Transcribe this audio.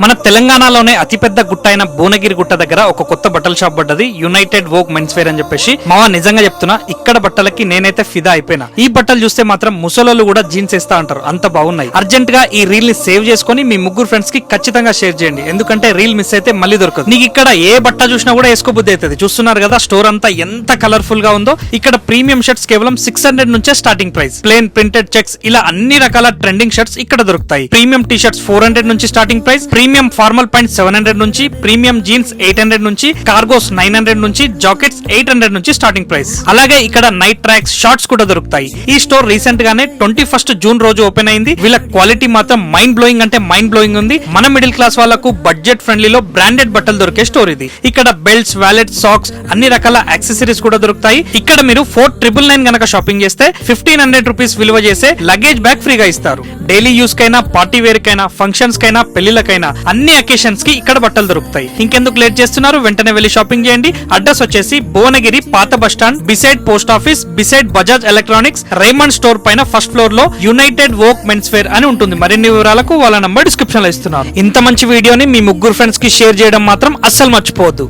మన తెలంగాణలోనే అతిపెద్ద గుట్ట అయిన భువనగిరి గుట్ట దగ్గర ఒక కొత్త బట్టల షాప్ పడ్డది, యునైటెడ్ వోక్ మెన్స్ వేర్ అని చెప్పేసి. మావా నిజంగా చెప్తున్నా, ఇక్కడ బట్టలకి నేనైతే ఫిదా అయిపోయినా. ఈ బట్టలు చూస్తే మాత్రం ముసలోళ్ళు కూడా జీన్స్ వేస్తా అంటారు, అంత బాగున్నాయి. అర్జెంట్ గా ఈ రీల్ ని సేవ్ చేసుకుని మీ ముగ్గురు ఫ్రెండ్స్ కి ఖచ్చితంగా షేర్ చేయండి, ఎందుకంటే రీల్ మిస్ అయితే మళ్ళీ దొరకదు. నీకు ఇక్కడ ఏ బట్ట చూసినా కూడా వేసుకోబుద్ధి అవుతుంది. చూస్తున్నారు కదా స్టోర్ అంతా ఎంత కలర్ఫుల్ గా ఉందో. ఇక్కడ ప్రీమియం షర్ట్స్ కేవలం 600 నుంచే starting price. Plain printed checks ఇలా అన్ని రకాల ట్రెండింగ్ షర్ట్స్ ఇక్కడ దొరుకుతాయి. ప్రీమియం టీ షర్ట్స్ 400 నుంచి starting price, premium formal pant 700 నుంచి, ప్రీమియం జీన్స్ 800 నుంచి, కార్గోస్ 900 నుంచి, జాకెట్స్ 800 నుంచి స్టార్టింగ్ ప్రైస్. అలాగే ఇక్కడ నైట్ ట్రాక్స్, షార్ట్స్ కూడా దొరుకుతాయి. ఈ స్టోర్ రీసెంట్ గానే 21 జూన్ రోజు ఓపెన్ అయింది. వీళ్ళ క్వాలిటీ మాత్రం మైండ్ బ్లోయింగ్ అంటే మైండ్ బ్లోయింగ్ ఉంది. మన మిడిల్ క్లాస్ వాళ్ళకు బడ్జెట్ ఫ్రెండ్లీలో బ్రాండెడ్ బట్టలు దొరికే స్టోర్ ఇది. ఇక్కడ బెల్ట్స్, వాలెట్స్, సాక్స్ అన్ని రకాల యాక్సెసరీస్ కూడా దొరుకుతాయి. ఇక్కడ మీరు 4999 గనక షాపింగ్ చేస్తే 1500 రూపీస్ విలువ చేసే లగేజ్ బ్యాగ్ ఫ్రీగా ఇస్తారు. డైలీ యూస్ కైనా, పార్టీ వేర్ కైనా, ఫంక్షన్స్ కైనా, పెళ్లిలకైనా అన్ని అకేషన్స్ కి ఇక్కడ బట్టలు దొరుకుతాయి. ఇంకెందుకు లేట్ చేస్తున్నారు, వెంటనే వెళ్లి షాపింగ్ చేయండి. అడ్రస్ వచ్చేసి భువనగిరి పాత bus stand, beside post office, beside Bajaj electronics, Raymond store పైన ఫస్ట్ ఫ్లోర్ లో యునైటెడ్ వోక్ మెన్స్ వేర్ అని ఉంటుంది. మరిన్ని వివరాలకు వాళ్ళ నంబర్ డిస్క్రిప్షన్ లో ఇస్తున్నారు. ఇంత మంచి వీడియోని మీ ముగ్గురు ఫ్రెండ్స్ కి షేర్ చేయడం మాత్రం అస్సలు మర్చిపోవద్దు.